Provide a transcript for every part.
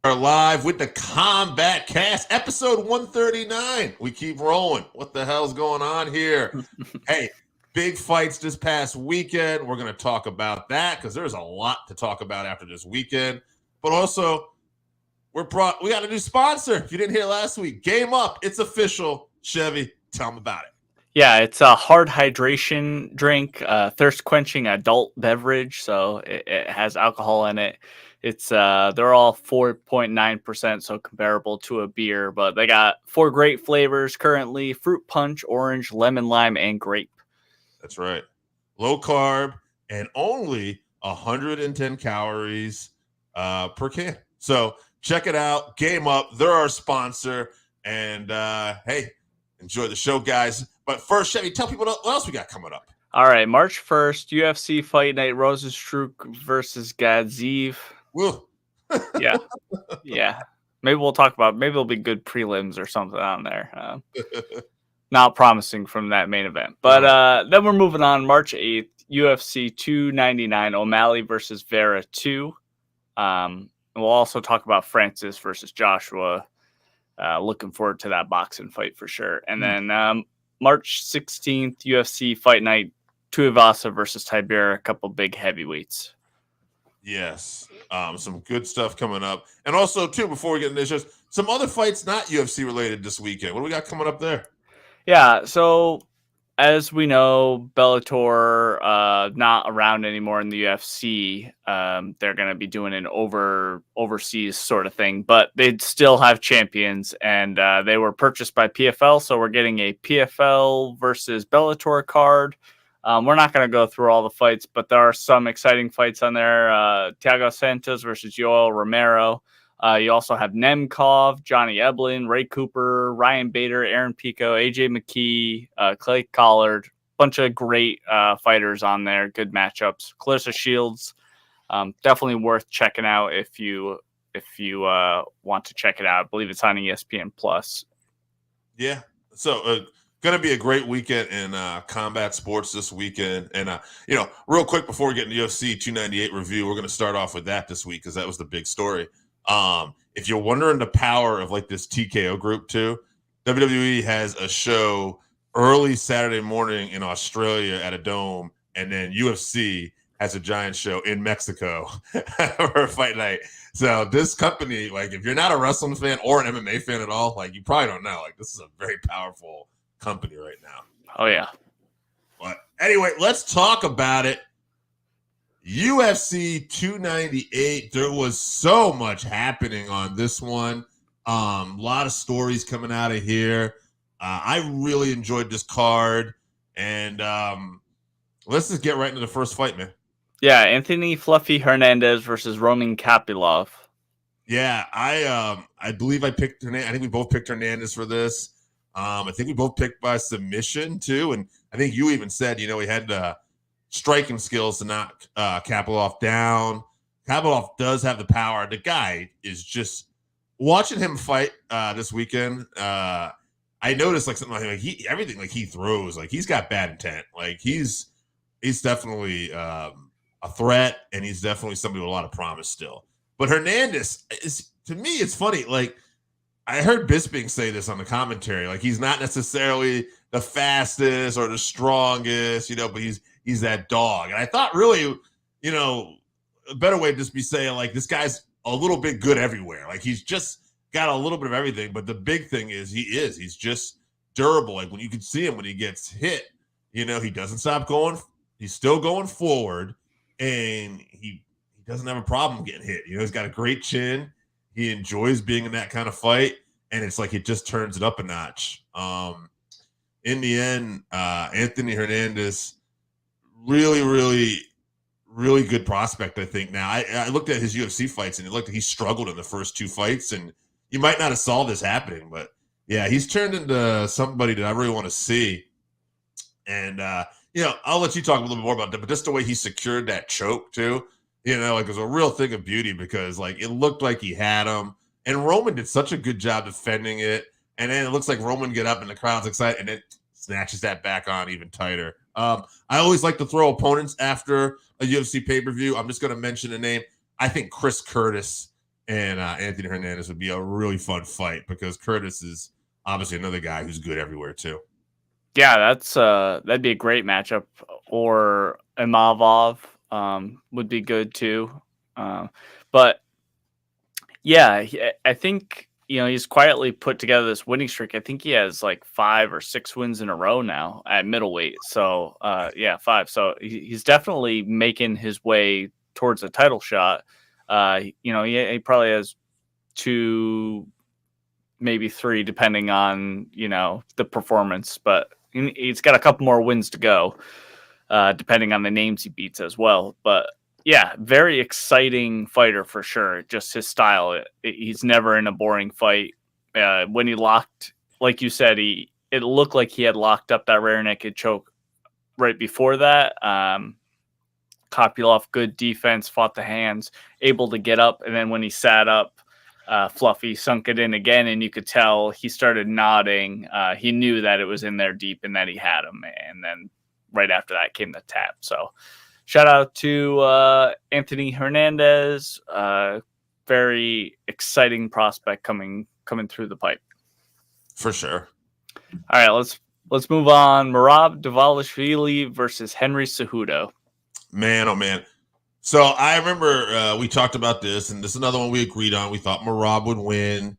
Are live with the Combatcast, episode 139. We keep rolling. What the hell's going on here? Hey, big fights this past weekend. We're going to talk about that because there's a lot to talk about after this weekend. But also, we got a new sponsor. If you didn't hear last week, Game Up. It's official. Chevy, tell them about it. Yeah, it's a hard hydration drink, thirst-quenching adult beverage, so it has alcohol in it. It's they're all 4.9%, so comparable to a beer, but they got 4 great flavors currently: fruit punch, orange, lemon lime, and grape. That's right. Low carb and only 110 calories per can. So check it out. Game Up. They're our sponsor. And hey, enjoy the show, guys. But first, Chevy, tell people what else we got coming up. All right, March 1st, UFC Fight Night, Rosas Jr versus Gadzeev. Woo. Yeah. Maybe we'll talk about, maybe it'll be good prelims or something on there. Not promising from that main event. But then we're moving on. March 8th, UFC 299, O'Malley versus Vera 2. We'll also talk about Francis versus Joshua. Looking forward to that boxing fight for sure. And then March 16th, UFC Fight Night, Tuivasa versus Tibera, a couple big heavyweights. Yes. Some good stuff coming up. And also, too, before we get into this, some other fights not UFC related this weekend. What do we got coming up there? Yeah, so as we know, Bellator not around anymore in the UFC. They're going to be doing an overseas sort of thing, but they still have champions, and they were purchased by PFL, so we're getting a PFL versus Bellator card. We're not going to go through all the fights, but there are some exciting fights on there. Thiago Santos versus Yoel Romero. You also have Nemkov, Johnny Eblin, Ray Cooper, Ryan Bader, Aaron Pico, AJ McKee, Clay Collard. Bunch of great fighters on there. Good matchups. Clarissa Shields, definitely worth checking out if you want to check it out. I believe it's on ESPN Plus. Yeah. So going to be a great weekend in combat sports this weekend. And, real quick before we get into UFC 298 review, we're going to start off with that this week because that was the big story. If you're wondering the power of like this TKO group too, WWE has a show early Saturday morning in Australia at a dome, and then UFC has a giant show in Mexico for a fight night. So this company, like if you're not a wrestling fan or an MMA fan at all, like you probably don't know, like this is a very powerful company right now. Oh yeah. But anyway, let's talk about it. UFC 298. There was so much happening on this one. A lot of stories coming out of here. I really enjoyed this card. And let's just get right into the first fight, man. Yeah, Anthony Fluffy Hernandez versus Roman Kapilov. Yeah, I believe I picked Hernandez. I think we both picked Hernandez for this. I think we both picked by submission too. And I think you even said, he had striking skills to knock Kapilov down. Kapilov does have the power. The guy is just watching him fight this weekend. I noticed like something like everything like he throws, like he's got bad intent. Like he's definitely a threat, and he's definitely somebody with a lot of promise still. But Hernandez is, to me, it's funny. Like I heard Bisping say this on the commentary. Like he's not necessarily the fastest or the strongest, but he's that dog. And I thought really, a better way to just be saying like this guy's a little bit good everywhere. Like he's just got a little bit of everything. But the big thing is he's just durable. Like when you can see him when he gets hit, he doesn't stop going. He's still going forward, and he doesn't have a problem getting hit. He's got a great chin. He enjoys being in that kind of fight, and it's like it just turns it up a notch. In the end, Anthony Hernandez, really, really, really good prospect, I think. Now, I looked at his UFC fights, and it looked like he struggled in the first 2 fights, and you might not have saw this happening, but yeah, he's turned into somebody that I really want to see. And, I'll let you talk a little bit more about that, but just the way he secured that choke too, like it was a real thing of beauty because like it looked like he had him, and Roman did such a good job defending it. And then it looks like Roman get up and the crowd's excited, and it snatches that back on even tighter. I always like to throw opponents after a UFC pay-per-view. I'm just going to mention a name. I think Chris Curtis and Anthony Hernandez would be a really fun fight because Curtis is obviously another guy who's good everywhere too. Yeah, that'd be a great matchup. Or Imavov would be good too. But yeah, I think he's quietly put together this winning streak. I think he has like 5 or 6 wins in a row now at middleweight. So yeah, 5. So he's definitely making his way towards a title shot. He probably has 2, maybe 3, depending on the performance. But he's got a couple more wins to go, depending on the names he beats as well. But yeah, very exciting fighter for sure. Just his style. He's never in a boring fight. When he locked, like you said, it looked like he had locked up that rear naked choke right before that. Kopylov, good defense, fought the hands, able to get up. And then when he sat up, Fluffy sunk it in again, and you could tell he started nodding. He knew that it was in there deep and that he had him. And then right after that came the tap. So shout out to Anthony Hernandez. Very exciting prospect coming through the pipe. For sure. All right, let's move on. Merab Dvalishvili versus Henry Cejudo. Man, oh man. So I remember we talked about this, and this is another one we agreed on. We thought Merab would win,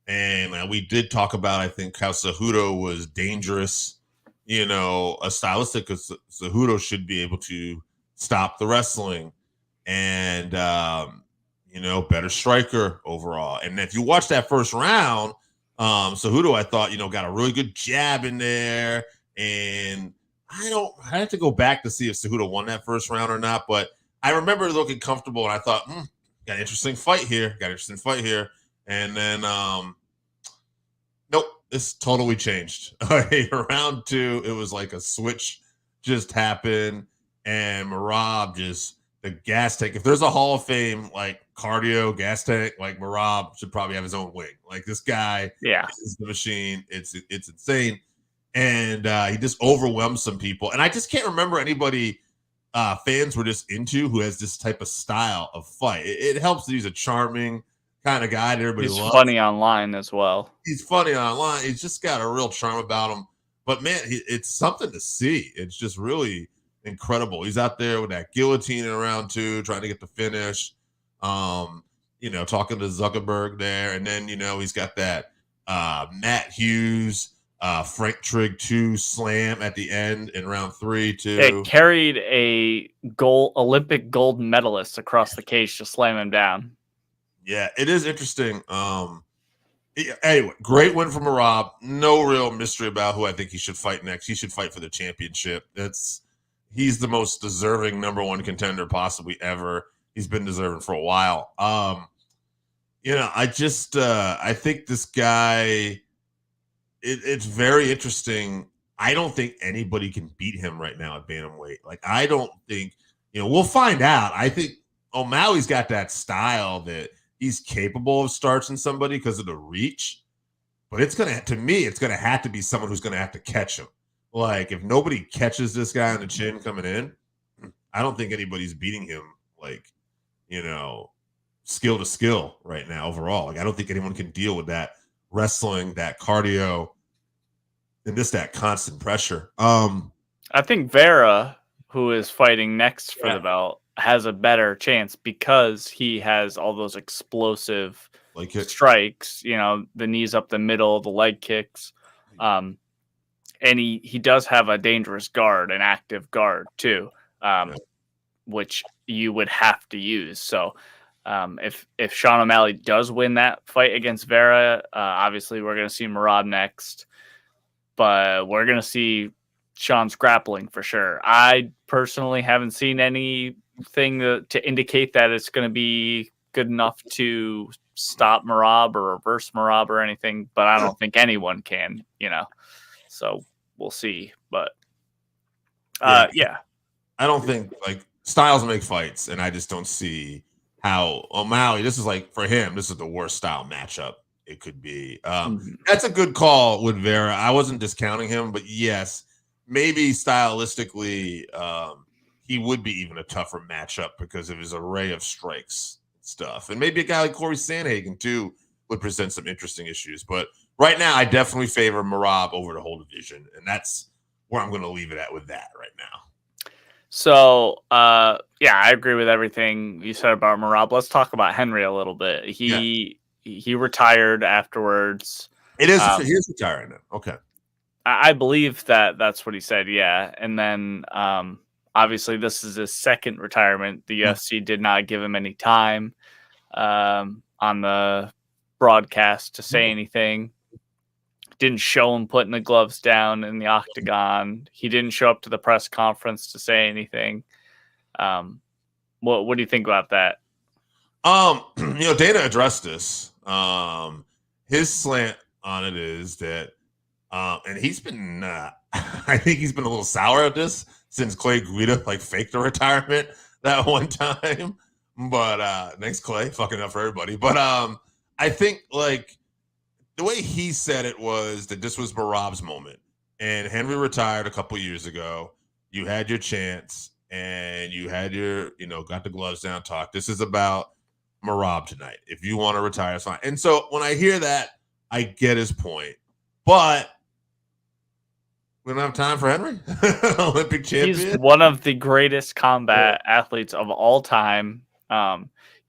and we did talk about, I think, how Cejudo was dangerous, a stylistic, because Cejudo should be able to stop the wrestling and, better striker overall. And if you watch that first round, Cejudo, I thought, got a really good jab in there. And I have to go back to see if Cejudo won that first round or not. But I remember looking comfortable, and I thought, got an interesting fight here. And then, nope, this totally changed. Round 2, it was like a switch just happened. And Merab just, the gas tank. If there's a Hall of Fame, like cardio gas tank, like Merab should probably have his own wing. Like this guy is the machine. It's insane. And he just overwhelmed some people. And I just can't remember anybody fans were just into who has this type of style of fight. It helps that he's a charming kind of guy that everybody loves. He's funny online as well. He's funny online. He's just got a real charm about him. But man, it's something to see. It's just really incredible. He's out there with that guillotine in round 2, trying to get the finish. Talking to Zuckerberg there, and then he's got that Matt Hughes, Frank Trigg 2 slam at the end in round 3 too. It carried a Olympic gold medalist across the cage to slam him down. Yeah, it is interesting. Anyway, great win from Merab. No real mystery about who I think he should fight next. He should fight for the championship. He's the most deserving number 1 contender possibly ever. He's been deserving for a while. I think this guy, it's very interesting. I don't think anybody can beat him right now at bantamweight. Like, I don't think, we'll find out. I think O'Malley's got that style that he's capable of starching somebody because of the reach. But it's going to have to be someone who's going to have to catch him. Like, if nobody catches this guy on the chin coming in, I don't think anybody's beating him, skill to skill right now overall. Like, I don't think anyone can deal with that wrestling, that cardio, and just that constant pressure. I think Vera, who is fighting next for the belt, has a better chance because he has all those explosive strikes, the knees up the middle, the leg kicks. And he does have a dangerous guard, an active guard too, which you would have to use. So if Sean O'Malley does win that fight against Vera, obviously we're going to see Merab next, but we're going to see Sean's grappling for sure. I personally haven't seen anything to indicate that it's going to be good enough to stop Merab or reverse Merab or anything, but I don't think anyone can, So we'll see, but yeah. I don't think styles make fights, and I just don't see how O'Malley. This is for him. This is the worst style matchup it could be. That's a good call with Vera. I wasn't discounting him, but yes, maybe stylistically, he would be even a tougher matchup because of his array of strikes. stuff. And maybe a guy like Corey Sandhagen, too, would present some interesting issues. But right now, I definitely favor Merab over the whole division. And that's where I'm going to leave it at with that right now. So, yeah, I agree with everything you said about Merab. Let's talk about Henry a little bit. He retired afterwards. He's retiring now. Okay. I believe that's what he said. Yeah. And then, obviously this is his second retirement. The UFC did not give him any time, on the broadcast to say anything. Didn't show him putting the gloves down in the octagon. He didn't show up to the press conference to say anything. What do you think about that? Dana addressed this. His slant on it is that, and he's been, I think he's been a little sour at this since Clay Guida faked the retirement that one time. But thanks, Clay, fucking up for everybody. But I think the way he said it was that this was Merab's moment, and Henry retired a couple years ago. You had your chance, and you had your, got the gloves down, talk. This is about Merab tonight. If you want to retire, it's fine. And so when I hear that, I get his point. But we don't have time for Henry, Olympic champion. He's one of the greatest combat athletes of all time.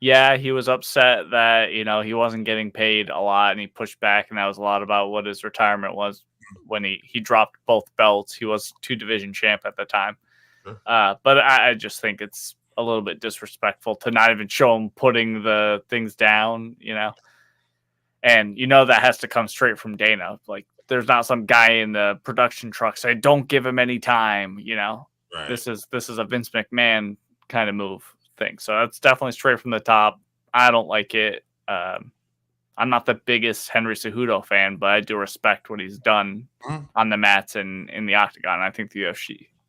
Yeah, he was upset that, he wasn't getting paid a lot, and he pushed back, and that was a lot about what his retirement was when he dropped both belts. He was 2-division champ at the time. Sure. But I just think it's a little bit disrespectful to not even show him putting the things down, And that has to come straight from Dana. There's not some guy in the production truck saying, "Don't give him any time," Right. This is a Vince McMahon kind of move thing. So that's definitely straight from the top. I don't like it. I'm not the biggest Henry Cejudo fan, but I do respect what he's done on the mats and in the octagon. I think the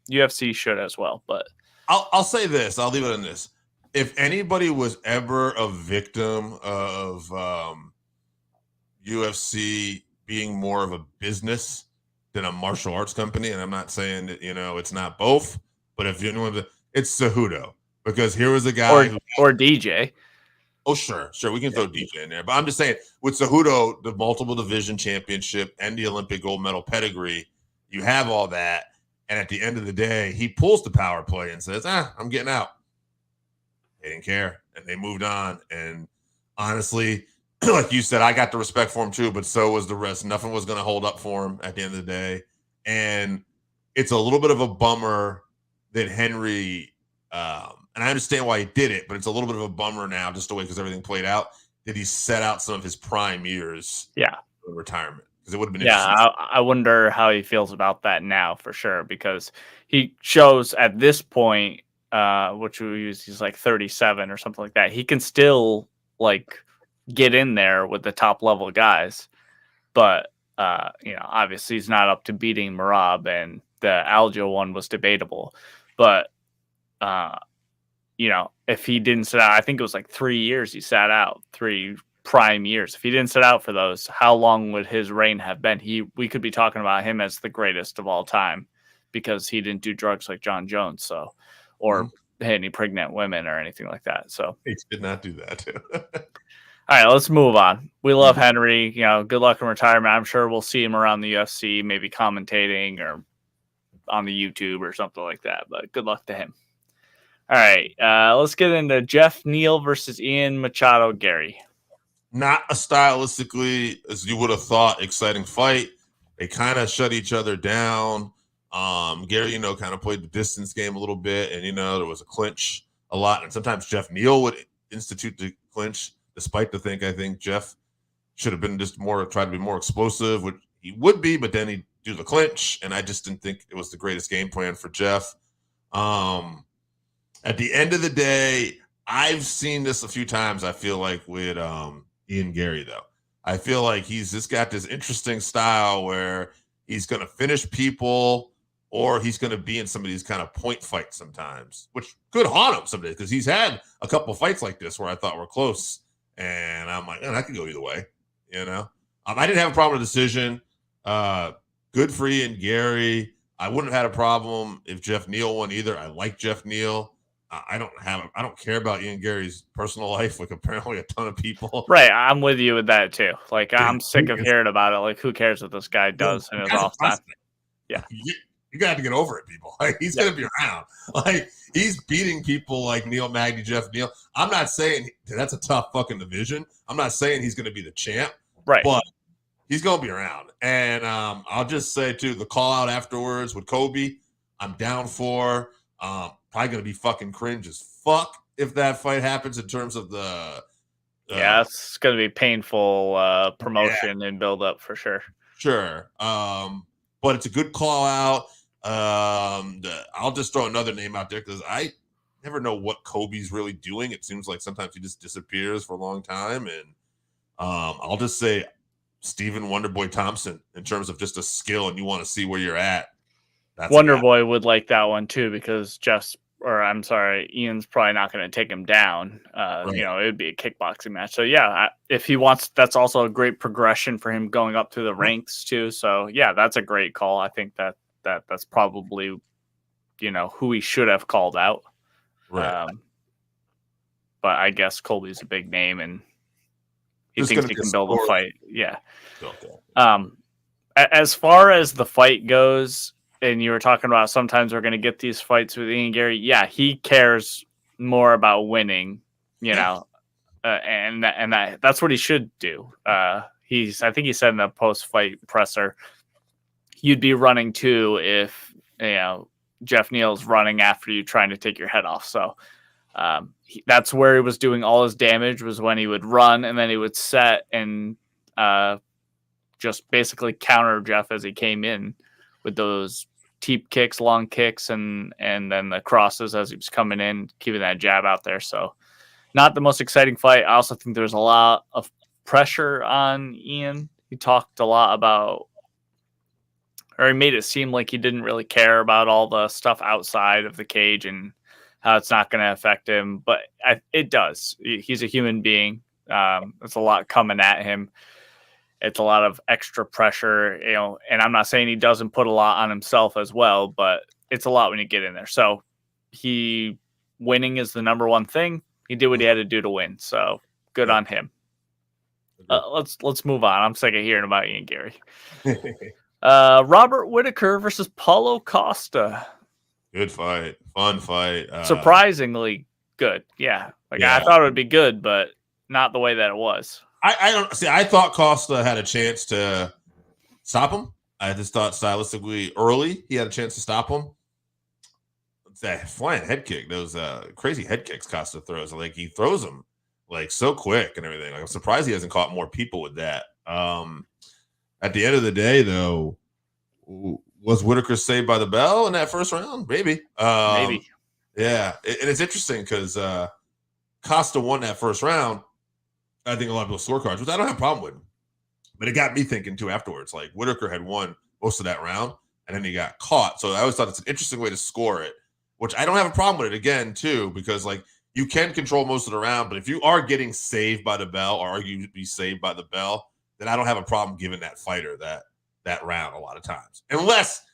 UFC should as well. But I'll say this. I'll leave it on this. If anybody was ever a victim of UFC being more of a business than a martial arts company, and I'm not saying that it's not both, but if it's Cejudo. Because here was a guy or DJ. Oh, sure. We can throw DJ in there. But I'm just saying, with Cejudo, the multiple division championship and the Olympic gold medal pedigree, you have all that. And at the end of the day, he pulls the power play and says, I'm getting out. They didn't care. And they moved on. And honestly, like you said, I got the respect for him too, but so was the rest. Nothing was going to hold up for him at the end of the day. And it's a little bit of a bummer that Henry and I understand why he did it, but it's a little bit of a bummer now, just the way because everything played out, that he set out some of his prime years for retirement. Because it would have been interesting. I wonder how he feels about that now for sure, because he shows at this point, which we use, he's 37 or something like that. He can still get in there with the top level guys, but obviously he's not up to beating Merab, and the Aljo one was debatable, but if he didn't sit out, I think it was 3 years he sat out, 3 prime years. If he didn't sit out for those, how long would his reign have been? We could be talking about him as the greatest of all time because he didn't do drugs like John Jones, or hit any pregnant women or anything like that. So he did not do that. All right, let's move on. We love Henry. Good luck in retirement. I'm sure we'll see him around the UFC, maybe commentating or on the YouTube or something like that. But good luck to him. All right, let's get into Jeff Neal versus Ian Machado Gary. Not a stylistically, as you would have thought, exciting fight. They kind of shut each other down. Gary, kind of played the distance game a little bit, and there was a clinch a lot. And sometimes Jeff Neal would institute the clinch, despite I think Jeff should have been just tried to be more explosive, which he would be, but then he'd do the clinch, and I just didn't think it was the greatest game plan for Jeff. At the end of the day, I've seen this a few times, I feel like, with Ian Gary, though. I feel like he's just got this interesting style where he's going to finish people or he's going to be in some of these kind of point fights sometimes, which could haunt him someday because he's had a couple fights like this where I thought were close. And I'm like, that could go either way, I didn't have a problem with the decision. Good for Ian Gary. I wouldn't have had a problem if Jeff Neal won either. I like Jeff Neal. I don't care about Ian Gary's personal life, like apparently a ton of people. Right, I'm with you with that too. Like, Dude, I'm sick of hearing about it. Like, who cares what this guy does in his off time? Yeah, you got to get over it, people. Like, he's going to be around. Like, he's beating people like Neil Magny, Jeff Neal. I'm not saying that's a tough fucking division. I'm not saying he's going to be the champ, right. but he's going to be around. And I'll just say too, the call out afterwards with Kobe, I'm down for. Probably going to be fucking cringe as fuck if that fight happens in terms of the. Yeah, it's going to be painful promotion and build up for sure. Sure. But it's a good call out. I'll just throw another name out there because I never know what Kobe's really doing. It seems like sometimes he just disappears for a long time. And I'll just say Stephen Wonderboy Thompson in terms of just a skill and you want to see where you're at. Wonderboy would like that one too because Ian's probably not going to take him down. Right. You know, it would be a kickboxing match. So yeah, if he wants, that's also a great progression for him going up through the ranks too. So yeah, that's a great call. I think that's probably, you know, who he should have called out. Right. But I guess Colby's a big name and he thinks he can build a fight. Yeah. Okay. As far as the fight goes, and you were talking about sometimes we're going to get these fights with Ian Gary. Yeah, he cares more about winning, you know, and that's what he should do. I think he said in the post-fight presser, you'd be running too if, you know, Jeff Neal's running after you trying to take your head off. So that's where he was doing all his damage was when he would run and then he would set and just basically counter Jeff as he came in with those teep kicks, long kicks, and then the crosses as he was coming in, keeping that jab out there. So not the most exciting fight. I also think there's a lot of pressure on Ian. He talked a lot about, or he made it seem like he didn't really care about all the stuff outside of the cage and how it's not going to affect him. But it does. He's a human being. There's a lot coming at him. It's a lot of extra pressure, you know, and I'm not saying he doesn't put a lot on himself as well, but it's a lot when you get in there. So winning is the number one thing. He did what he had to do to win. So good on him. Let's move on. I'm sick of hearing about Ian Gary. Robert Whittaker versus Paulo Costa. Good fight. Fun fight. Surprisingly good. Yeah. I thought it would be good, but not the way that it was. I don't see. I thought Costa had a chance to stop him. I just thought stylistically early he had a chance to stop him. That flying head kick, those crazy head kicks Costa throws. Like he throws them like so quick and everything. Like I'm surprised he hasn't caught more people with that. At the end of the day, though, was Whittaker saved by the bell in that first round? Maybe. Maybe. Yeah, and it's interesting because Costa won that first round. I think a lot of people's scorecards, which I don't have a problem with. But it got me thinking, too, afterwards. Like, Whittaker had won most of that round, and then he got caught. So I always thought it's an interesting way to score it, which I don't have a problem with it, again, too, because, like, you can control most of the round. But if you are getting saved by the bell or arguably saved by the bell, then I don't have a problem giving that fighter that round a lot of times. Unless,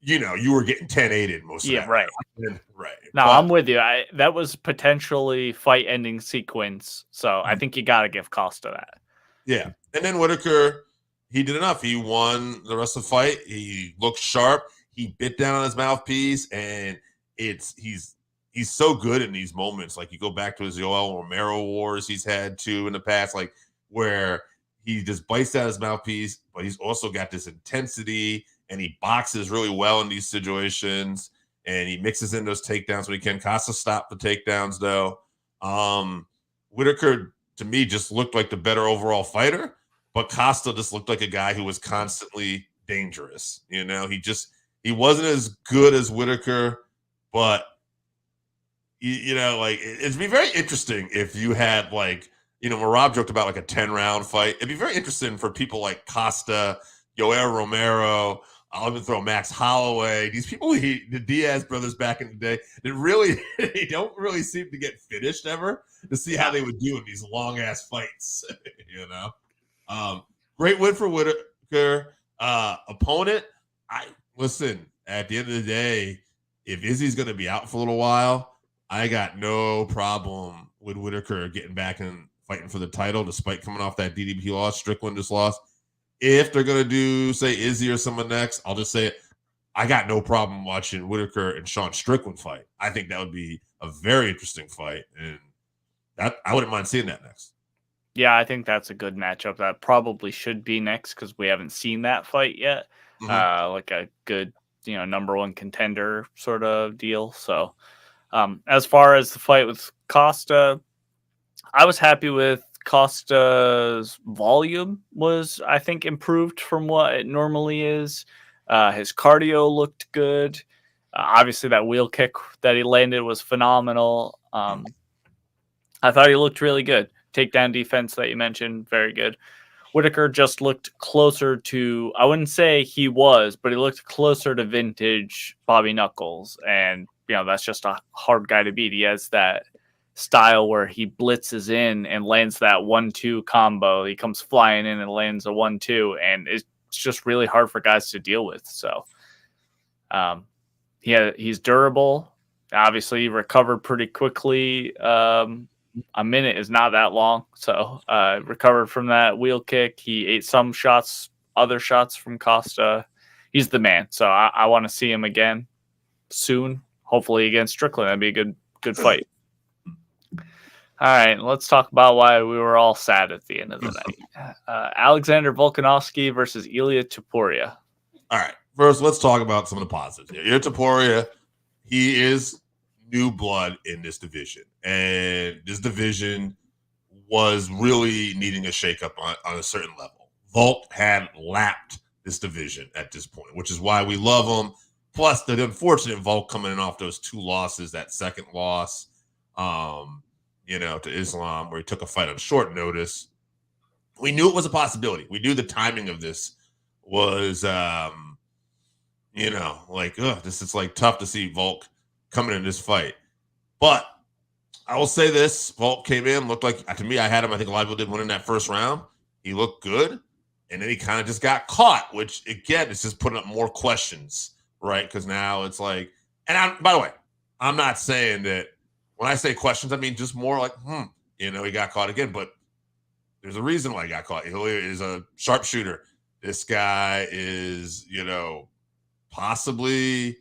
you know, you were getting 10-8 most of that. Yeah, right. Round. Right. No, I'm with you. That was potentially fight-ending sequence, so I think you got to give Costa that. Yeah, and then Whittaker, he did enough. He won the rest of the fight. He looked sharp. He bit down on his mouthpiece, and he's so good in these moments. Like you go back to his Yoel Romero wars he's had too in the past, like where he just bites down his mouthpiece, but he's also got this intensity, and he boxes really well in these situations. And he mixes in those takedowns when he can. Costa stopped the takedowns, though. Whittaker, to me, just looked like the better overall fighter. But Costa just looked like a guy who was constantly dangerous. You know, he wasn't as good as Whittaker. But, you know, like, it'd be very interesting if you had, like, you know, Rob joked about, like, a 10-round fight. It'd be very interesting for people like Costa, Yoel Romero, I'll even throw Max Holloway. These people, the Diaz brothers back in the day, they don't really seem to get finished ever to see how they would do in these long ass fights. You know, great win for Whittaker. Opponent, listen. At the end of the day, if Izzy's going to be out for a little while, I got no problem with Whitaker getting back and fighting for the title, despite coming off that DDP loss. Strickland just lost. If they're going to do, say, Izzy or someone next, I'll just say it. I got no problem watching Whitaker and Sean Strickland fight. I think that would be a very interesting fight, and that I wouldn't mind seeing that next. Yeah, I think that's a good matchup. That probably should be next because we haven't seen that fight yet. Like a good, number one contender sort of deal. So, as far as the fight with Costa, I was happy with Costa's volume was, I think, improved from what it normally is. His cardio looked good. Obviously, that wheel kick that he landed was phenomenal. I thought he looked really good. Takedown defense that you mentioned, very good. Whitaker just looked closer to, I wouldn't say he was, but he looked closer to vintage Bobby Knuckles. And, that's just a hard guy to beat. He has that style where he blitzes in and lands that 1-2 combo. He comes flying in and lands a 1-2, and it's just really hard for guys to deal with. So he's durable. Obviously, he recovered pretty quickly. A minute is not that long. So recovered from that wheel kick. He ate some shots, other shots from Costa. He's the man. So I want to see him again soon, hopefully against Strickland. That'd be a good fight. All right, let's talk about why we were all sad at the end of the night. Alexander Volkanovski versus Ilia Topuria. All right, first let's talk about some of the positives. Ilia Topuria, he is new blood in this division, and this division was really needing a shakeup on a certain level. Volk had lapped this division at this point, which is why we love him. Plus, the unfortunate Volk coming in off those 2 losses, that second loss, to Islam, where he took a fight on short notice. We knew it was a possibility. We knew the timing of this was, this is like tough to see Volk coming in this fight. But I will say this, Volk came in, looked like, to me, I had him, I think a lot of people did, winning that first round. He looked good, and then he kind of just got caught, which, again, is just putting up more questions, right? Because now it's like, and by the way, I'm not saying that, when I say questions, I mean just more like, he got caught again, but there's a reason why he got caught. He is a sharpshooter. This guy is, possibly,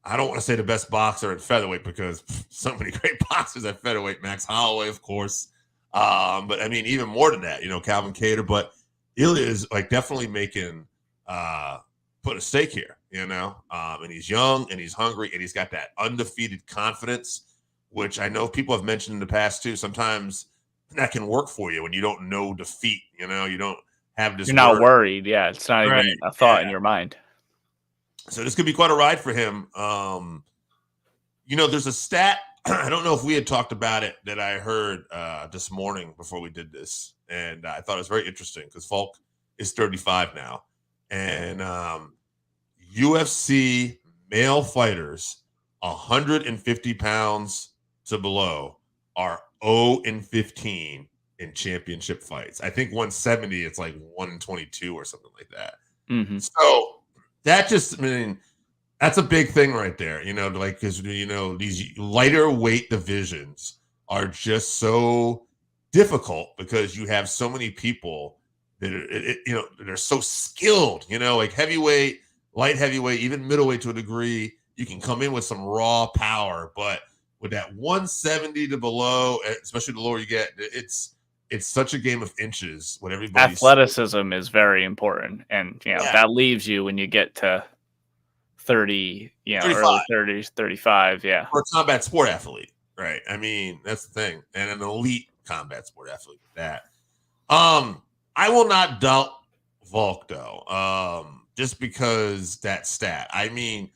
I don't want to say the best boxer at featherweight because so many great boxers at featherweight. Max Holloway, of course. But I mean, even more than that, Calvin Kattar. But Ilia is like definitely making put a stake here, and he's young and he's hungry and he's got that undefeated confidence, which I know people have mentioned in the past too. Sometimes that can work for you when you don't know defeat. You don't have this. You're not worried. Yeah, it's not even a thought in your mind. So this could be quite a ride for him. There's a stat. I don't know if we had talked about it that I heard this morning before we did this. And I thought it was very interesting because Volk is 35 now. And UFC male fighters, 150 pounds to below, are 0-15 in championship fights. I think 170, it's like 122 or something like that. Mm-hmm. So that just, that's a big thing right there, because, these lighter weight divisions are just so difficult because you have so many people that are so skilled, like heavyweight, light heavyweight, even middleweight to a degree. You can come in with some raw power, but with that 170 to below, especially the lower you get, it's such a game of inches. What everybody athleticism is very important, and that leaves you when you get to 30, 35. Early 30s, 35, yeah. For a combat sport athlete, right? I mean, that's the thing, and an elite combat sport athlete. That, I will not doubt Volk though, just because that stat. I mean,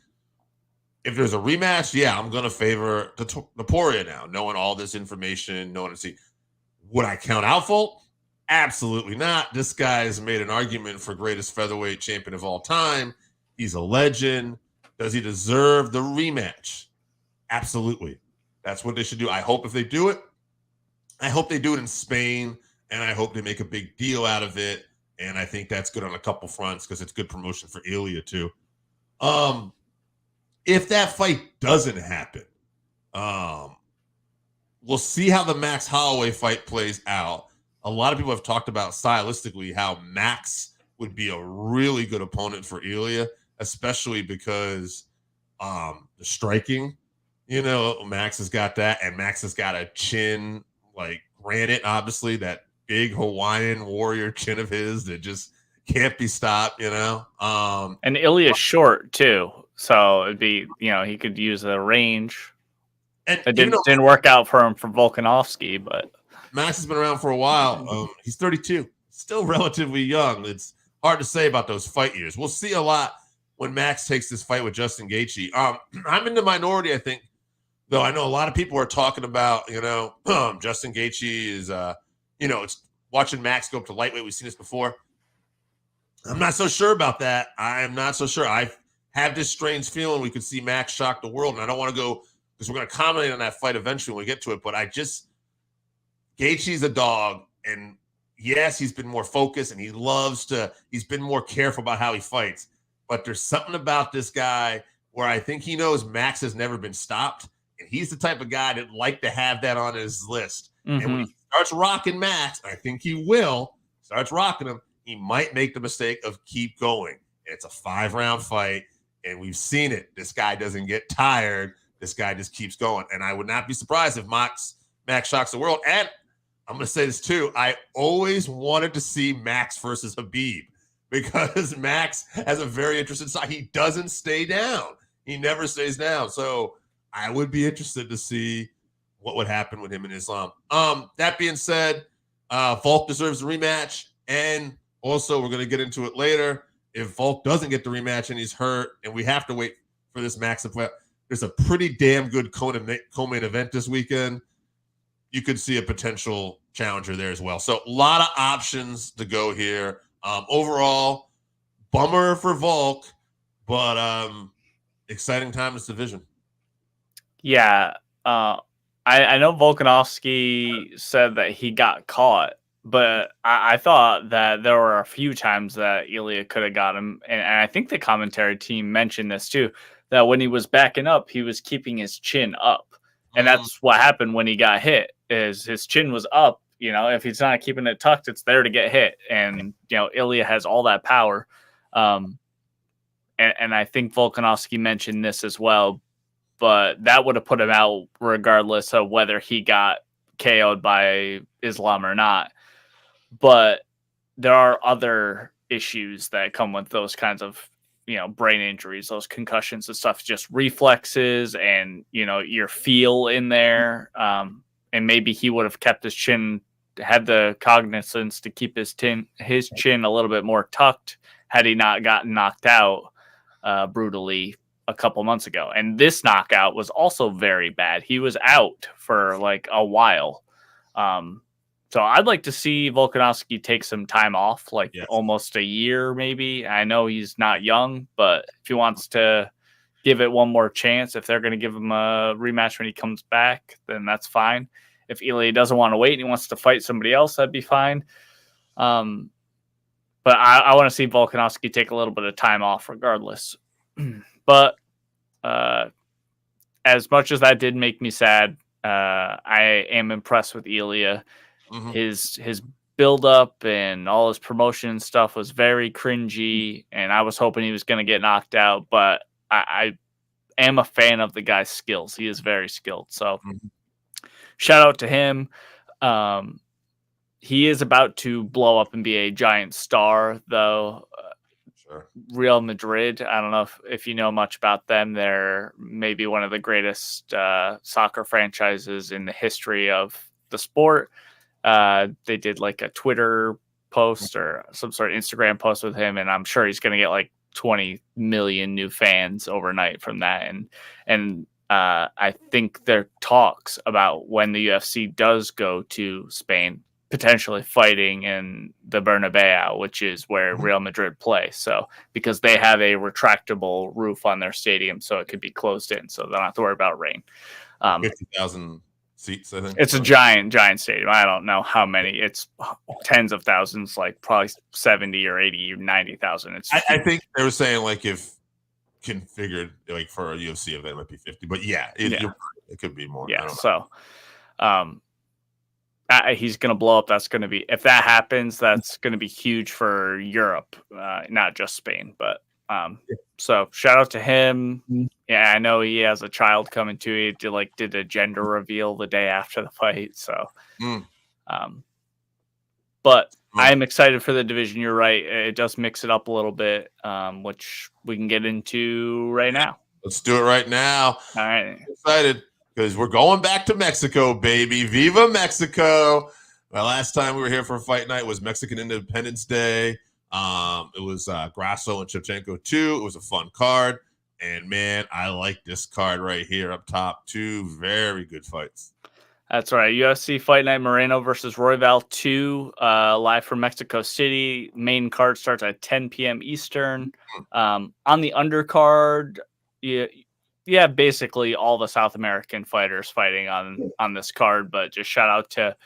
if there's a rematch, yeah, I'm gonna favor Topuria now, knowing all this information, knowing to see. Would I count out Volk? Absolutely not. This guy's made an argument for greatest featherweight champion of all time. He's a legend. Does he deserve the rematch? Absolutely. That's what they should do. I hope if they do it, I hope they do it in Spain, and I hope they make a big deal out of it. And I think that's good on a couple fronts because it's good promotion for Ilia too. If that fight doesn't happen, we'll see how the Max Holloway fight plays out. A lot of people have talked about stylistically how Max would be a really good opponent for Ilya, especially because the striking, Max has got that, and Max has got a chin like granite, obviously, that big Hawaiian warrior chin of his that just can't be stopped, And Ilya's short too, so it'd be, he could use the range. And it didn't work out for him for Volkanovski, but Max has been around for a while. He's 32, still relatively young. It's hard to say about those fight years. We'll see a lot when Max takes this fight with Justin Gaethje. I'm in the minority, I think, though. I know a lot of people are talking about, Justin Gaethje is, it's watching Max go up to lightweight. We've seen this before. I'm not so sure about that. I am not so sure. I have this strange feeling we could see Max shock the world, and I don't want to go because we're going to comment on that fight eventually when we get to it. But Gaethje's a dog, and yes, he's been more focused, and he's been more careful about how he fights. But there's something about this guy where I think he knows Max has never been stopped, and he's the type of guy that like to have that on his list. Mm-hmm. And when he starts rocking Max, I think he will, starts rocking him, he might make the mistake of keep going. It's a 5-round fight, and we've seen it. This guy doesn't get tired. This guy just keeps going. And I would not be surprised if Max shocks the world. And I'm going to say this too. I always wanted to see Max versus Khabib because Max has a very interesting side. He doesn't stay down. He never stays down. So I would be interested to see what would happen with him in Islam. That being said, Volk deserves a rematch. And also, we're going to get into it later. If Volk doesn't get the rematch and he's hurt, and we have to wait for this Max to play, there's a pretty damn good co-main event this weekend. You could see a potential challenger there as well. So a lot of options to go here. Overall, bummer for Volk, but exciting time in this division. Yeah. I know Volkanovski said that he got caught, but I thought that there were a few times that Ilya could have got him. And I think the commentary team mentioned this too, that when he was backing up, he was keeping his chin up. And that's what happened when he got hit, is his chin was up. If he's not keeping it tucked, it's there to get hit. And, Ilya has all that power. And I think Volkanovski mentioned this as well, but that would have put him out regardless of whether he got KO'd by Islam or not. But there are other issues that come with those kinds of, brain injuries, those concussions and stuff, just reflexes and, your feel in there. And maybe he would have kept his chin, had the cognizance to keep his chin a little bit more tucked had he not gotten knocked out brutally a couple months ago. And this knockout was also very bad. He was out for like a while. So I'd like to see Volkanovski take some time off, almost a year maybe. I know he's not young, but if he wants to give it one more chance, if they're going to give him a rematch when he comes back, then that's fine. If Ilya doesn't want to wait and he wants to fight somebody else, that'd be fine. But I want to see Volkanovski take a little bit of time off regardless. But as much as that did make me sad, I am impressed with Ilya. Mm-hmm. His build up and all his promotion stuff was very cringy, and I was hoping he was going to get knocked out, but I am a fan of the guy's skills. He is very skilled. So shout out to him. He is about to blow up and be a giant star, though. Sure. Real Madrid, I don't know if you know much about them. They're maybe one of the greatest soccer franchises in the history of the sport. They did like a Twitter post or some sort of Instagram post with him, and I'm sure he's going to get like 20 million new fans overnight from that. And I think there are talks about when the UFC does go to Spain, potentially fighting in the Bernabeu, which is where Real Madrid play. So because they have a retractable roof on their stadium, so it could be closed in, so they don't have to worry about rain. 50,000 seats, I think. It's a giant stadium. I don't know how many. It's tens of thousands, like probably 70 or 80 or 90,000. I think they were saying like if configured like for a UFC event, it might be 50. But it could be more. Yeah. So He's going to blow up. That's going to be, if that happens, that's going to be huge for Europe, not just Spain. But so shout out to him. Yeah, I know he has a child coming too. He did a gender reveal the day after the fight. So, but I am excited for the division. You're right. It does mix it up a little bit, which we can get into right now. Let's do it right now. All right. I'm excited because we're going back to Mexico, baby. Viva Mexico. Well, last time we were here for a fight night was Mexican Independence Day. It was Grasso and Shevchenko 2. It was a fun card. And, man, I like this card right here up top. 2 very good fights. That's right. UFC Fight Night Moreno versus Royval 2, live from Mexico City. Main card starts at 10 p.m. Eastern. On the undercard, yeah, basically all the South American fighters fighting on this card. But just shout out to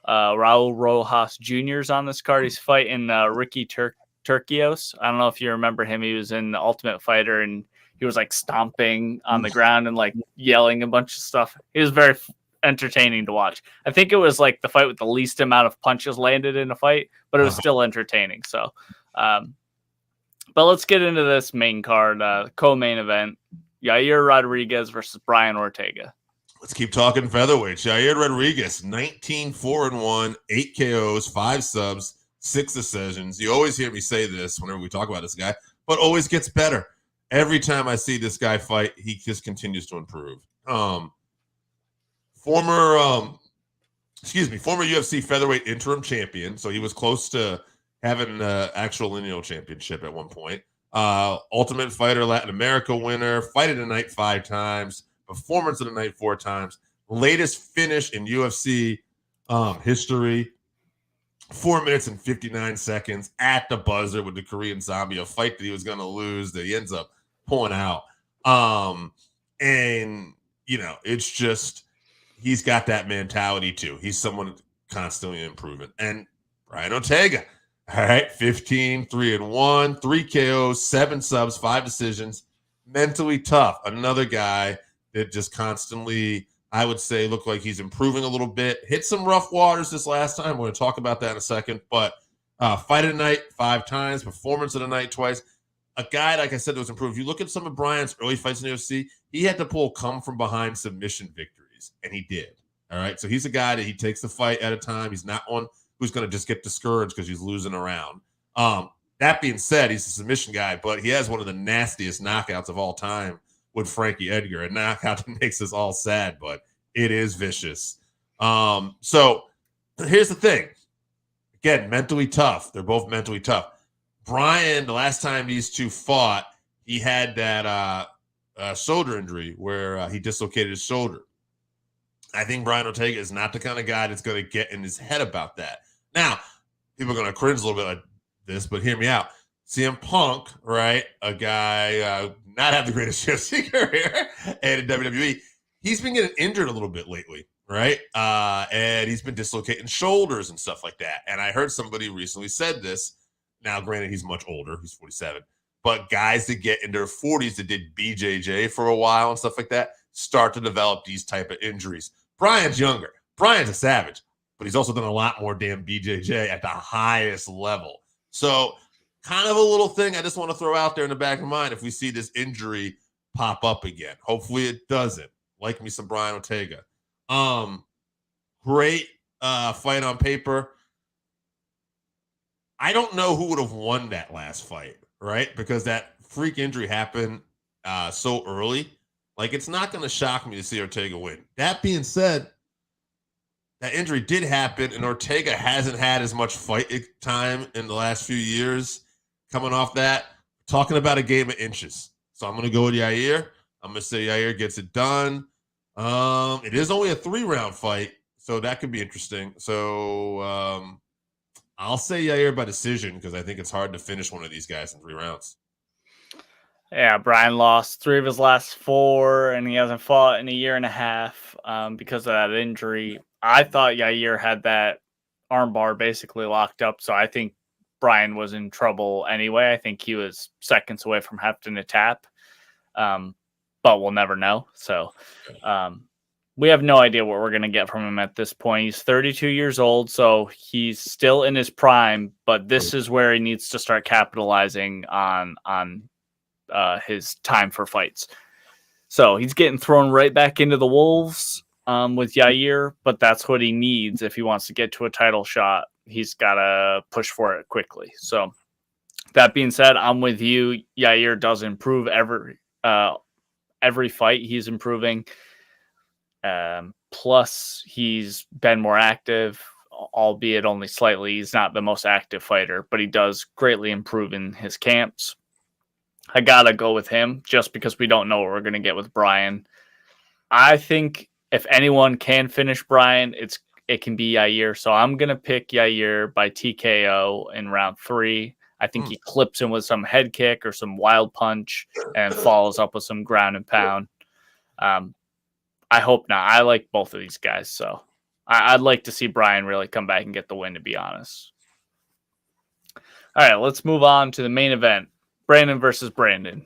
Raul Rosas Jr.'s on this card. He's fighting Ricky Turcios. I don't know if you remember him. He was in The Ultimate Fighter, and he was like stomping on the ground and like yelling a bunch of stuff. He was very entertaining to watch. I think it was like the fight with the least amount of punches landed in a fight, but it was still entertaining. So, but let's get into this main card, co-main event: Yair Rodriguez versus Brian Ortega. Let's keep talking featherweights. Yair Rodriguez, 19-4-1, 8 KOs, 5 subs, 6 decisions. You always hear me say this whenever we talk about this guy, but always gets better. Every time I see this guy fight, he just continues to improve. Former UFC featherweight interim champion, so he was close to having an actual lineal championship at one point. Ultimate Fighter Latin America winner, fight of the night 5 times, performance of the night 4 times, latest finish in UFC history, 4 minutes and 59 seconds at the buzzer with the Korean Zombie, a fight that he was going to lose that he ends up pulling out. And, you know, it's just, he's got that mentality too. He's someone constantly improving. And Brian Ortega, all right, 15-3-1, 3 KOs, 7 subs, 5 decisions, mentally tough. Another guy that just constantly, I would say, looked like he's improving a little bit. Hit some rough waters this last time. We're going to talk about that in a second. But fight of the night 5 times, performance of the night twice. A guy, like I said, that was improved. If you look at some of Brian's early fights in the UFC, he had to pull come from behind submission victories, and he did. All right, so he's a guy that he takes the fight at a time. He's not one who's going to just get discouraged because he's losing around. That being said, he's a submission guy, but he has one of the nastiest knockouts of all time with Frankie Edgar, a knockout that makes us all sad, but it is vicious. So here's the thing. Again, mentally tough. They're both mentally tough. Brian, the last time these two fought, he had that shoulder injury where he dislocated his shoulder. I think Brian Ortega is not the kind of guy that's going to get in his head about that. Now, people are going to cringe a little bit like this, but hear me out. CM Punk, right, a guy not have the greatest UFC career and in WWE, he's been getting injured a little bit lately, right? And he's been dislocating shoulders and stuff like that. And I heard somebody recently said this. Now, granted, he's much older. He's 47. But guys that get in their 40s that did BJJ for a while and stuff like that start to develop these type of injuries. Brian's younger. Brian's a savage, but he's also done a lot more damn BJJ at the highest level. So kind of a little thing I just want to throw out there in the back of mind if we see this injury pop up again. Hopefully it doesn't. Like me some Brian Ortega. Great fight on paper. I don't know who would have won that last fight, right? Because that freak injury happened so early. Like, it's not going to shock me to see Ortega win. That being said, that injury did happen, and Ortega hasn't had as much fight time in the last few years coming off that. Talking about a game of inches. So I'm going to go with Yair. I'm going to say Yair gets it done. It is only a 3-round fight, so that could be interesting. So I'll say Yair by decision because I think it's hard to finish one of these guys in 3 rounds. Yeah, Brian lost 3 of his last 4, and he hasn't fought in a year and a half because of that injury. I thought Yair had that armbar basically locked up, so I think Brian was in trouble anyway. I think he was seconds away from having to tap, but we'll never know. So we have no idea what we're going to get from him at this point. He's 32 years old, so he's still in his prime, but this is where he needs to start capitalizing on his time for fights. So he's getting thrown right back into the wolves with Yair, but that's what he needs if he wants to get to a title shot. He's got to push for it quickly. So that being said, I'm with you. Yair does improve every fight. He's improving. Plus, he's been more active, albeit only slightly. He's not the most active fighter, but he does greatly improve in his camps. I gotta go with him just because we don't know what we're gonna get with Brian. I think if anyone can finish Brian, it can be Yair. So I'm gonna pick Yair by TKO in round 3. I think he clips him with some head kick or some wild punch and follows up with some ground and pound. I hope not. I like both of these guys, so I'd like to see Brian really come back and get the win, to be honest. All right, let's move on to the main event. Brandon versus Brandon.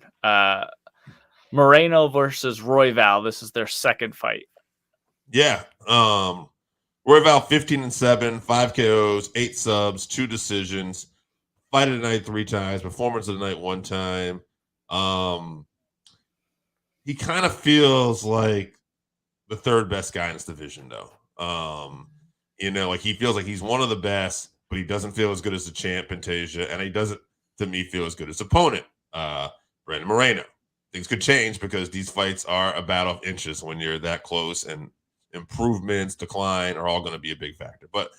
Moreno versus Royval. This is their second fight. Yeah. Royval 15-7, 5 KOs, 8 subs, 2 decisions. Fight of the night 3 times. Performance of the night 1 time. He kind of feels like the third best guy in this division, though. Like he feels like he's one of the best, but he doesn't feel as good as the champ, Pantasia, and he doesn't, to me, feel as good as opponent, Brandon Moreno. Things could change because these fights are a battle of inches when you're that close, and improvements, decline are all going to be a big factor. But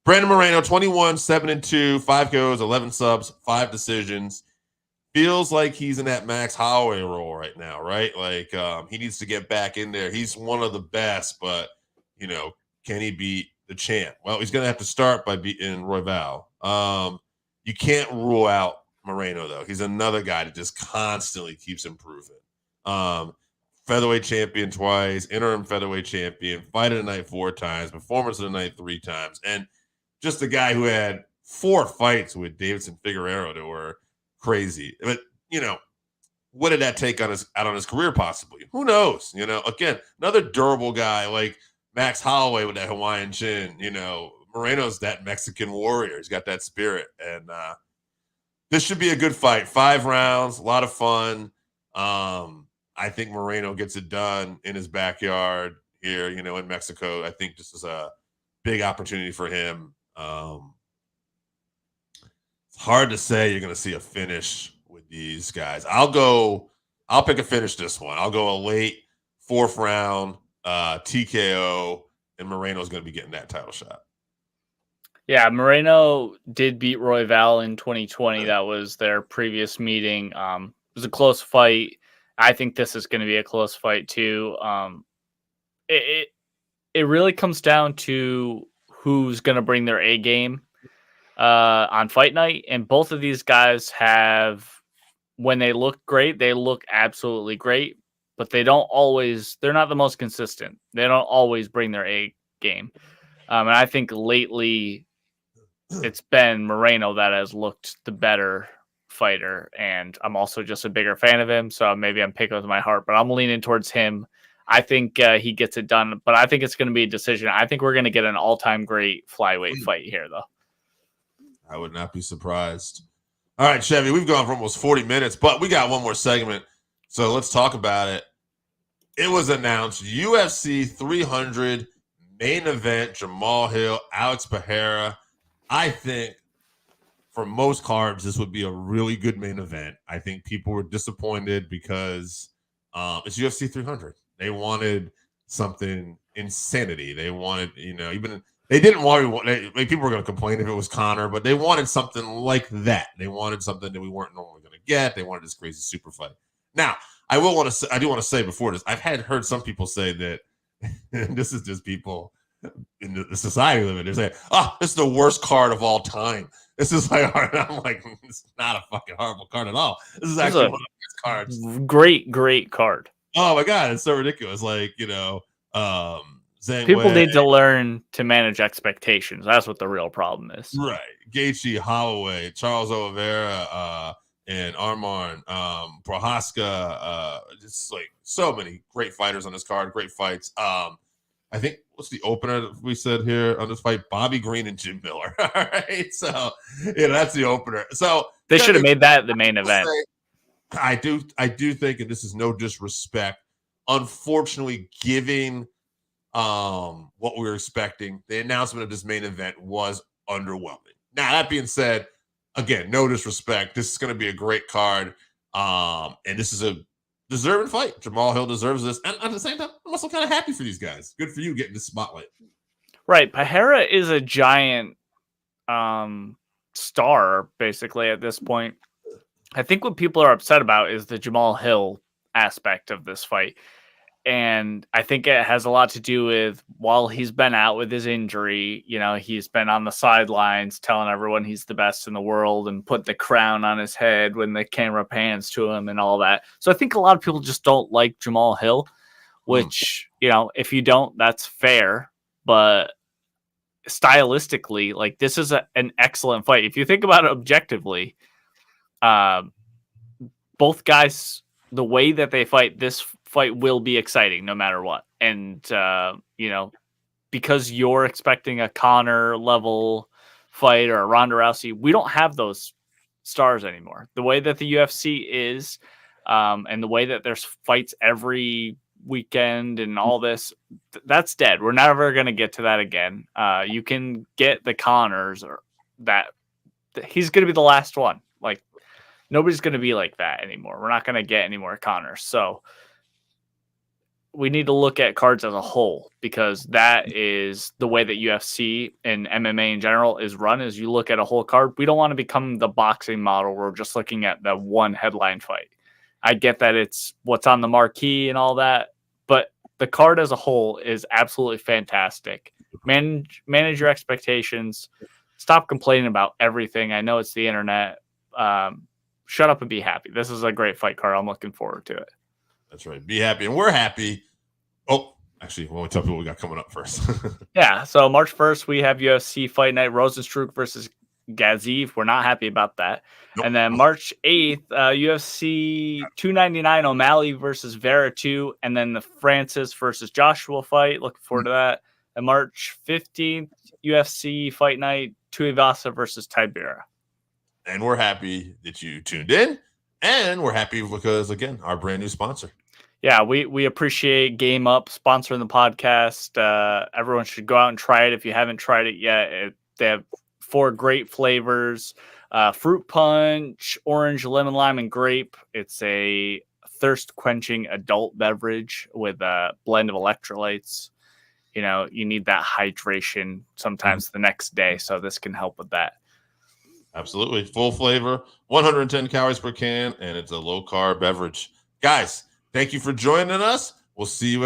Brandon Moreno, 21-7-2, 5 KOs, 11 subs, 5 decisions. Feels like he's in that Max Holloway role right now, right? Like he needs to get back in there. He's one of the best, but can he beat the champ? Well, he's going to have to start by beating Royval. You can't rule out Moreno, though. He's another guy that just constantly keeps improving. Featherweight champion twice, interim featherweight champion, fight of the night 4 times, performance of the night 3 times, and just a guy who had 4 fights with Davidson Figueiredo that were crazy. But what did that take out on his career? Possibly, who knows? Again, another durable guy like Max Holloway with that Hawaiian chin. Moreno's that Mexican warrior. He's got that spirit, and this should be a good fight. 5 rounds, a lot of fun. I think Moreno gets it done in his backyard here, in Mexico. I think this is a big opportunity for him. It's hard to say you're going to see a finish with these guys. I'll pick a finish this one. I'll go a late 4th round TKO, and Moreno's going to be getting that title shot. Yeah, Moreno did beat Royval in 2020. That was their previous meeting. It was a close fight. I think this is going to be a close fight too. It really comes down to who's going to bring their A game on fight night, and both of these guys have, when they look great, they look absolutely great, but they're not the most consistent. They don't always bring their A game. And I think lately it's been Moreno that has looked the better fighter, and I'm also just a bigger fan of him, so maybe I'm picking with my heart, but I'm leaning towards him. I think he gets it done, but I think it's going to be a decision. I think we're going to get an all-time great flyweight fight here, though. I would not be surprised. All right, Chevy, we've gone for almost 40 minutes, but we got one more segment, so let's talk about it. It was announced UFC 300 main event, Jamal Hill, Alex Pereira. I think for most cards, this would be a really good main event. I think people were disappointed because it's UFC 300. They wanted something insanity. They wanted, even they didn't want. People were going to complain if it was Conor, but they wanted something like that. They wanted something that we weren't normally going to get. They wanted this crazy super fight. Now, I do want to say before this, I've heard some people say that this is just people in the society we live in. They're saying, "Oh, this is the worst card of all time." This is like, I'm like, it's not a fucking horrible card at all. This is actually one of the best cards. Great card. Oh my god, it's so ridiculous. Like, people need to learn to manage expectations. That's what the real problem is. Right. Gaethje, Holloway, Charles Oliveira, and Arman, Prohaska, just like so many great fighters on this card, great fights. I think what's the opener that we said here on this fight? Bobby Green and Jim Miller. All right, so that's the opener. So they should have made that the main event. I do think, and this is no disrespect, unfortunately, giving what we were expecting, the announcement of this main event was underwhelming. Now, that being said, again, no disrespect, this is going to be a great card, and this is a deserving fight. Jamal Hill deserves this, and at the same time, I'm also kind of happy for these guys. Good for you getting this spotlight. Right, Pereira is a giant star, basically, at this point. I think what people are upset about is the Jamal Hill aspect of this fight. And I think it has a lot to do with, while he's been out with his injury, he's been on the sidelines telling everyone he's the best in the world and put the crown on his head when the camera pans to him and all that. So I think a lot of people just don't like Jamal Hill, which, if you don't, that's fair. But stylistically, like, this is an excellent fight. If you think about it objectively, both guys, the way that they fight, this fight will be exciting no matter what. And, because you're expecting a Conor level fight or a Ronda Rousey, we don't have those stars anymore. The way that the UFC is, and the way that there's fights every weekend and all this, that's dead. We're never going to get to that again. You can get the Conors, or that he's going to be the last one. Like, nobody's going to be like that anymore. We're not going to get any more Conors. So we need to look at cards as a whole, because that is the way that UFC and MMA in general is run, is you look at a whole card. We don't want to become the boxing model where we're just looking at the one headline fight. I get that it's what's on the marquee and all that, but the card as a whole is absolutely fantastic. Manage your expectations. Stop complaining about everything. I know it's the internet. Shut up and be happy. This is a great fight card. I'm looking forward to it. That's right. Be happy. And we're happy. Oh, actually, we'll tell people we got coming up first. Yeah. So March 1st, we have UFC Fight Night, Rosenstruck versus Gaziev. We're not happy about that. Nope. And then March 8th, UFC 299, O'Malley versus Vera 2. And then the Francis versus Joshua fight. Looking forward to that. And March 15th, UFC Fight Night, Tuivasa versus Tybura. And we're happy that you tuned in. And we're happy because, again, our brand new sponsor. Yeah, we appreciate Game Up sponsoring the podcast. Everyone should go out and try it if you haven't tried it yet. They have 4 great flavors: fruit punch, orange, lemon, lime, and grape. It's a thirst-quenching adult beverage with a blend of electrolytes. You need that hydration sometimes the next day, so this can help with that. Absolutely. Full flavor, 110 calories per can, and it's a low-carb beverage. Guys, thank you for joining us. We'll see you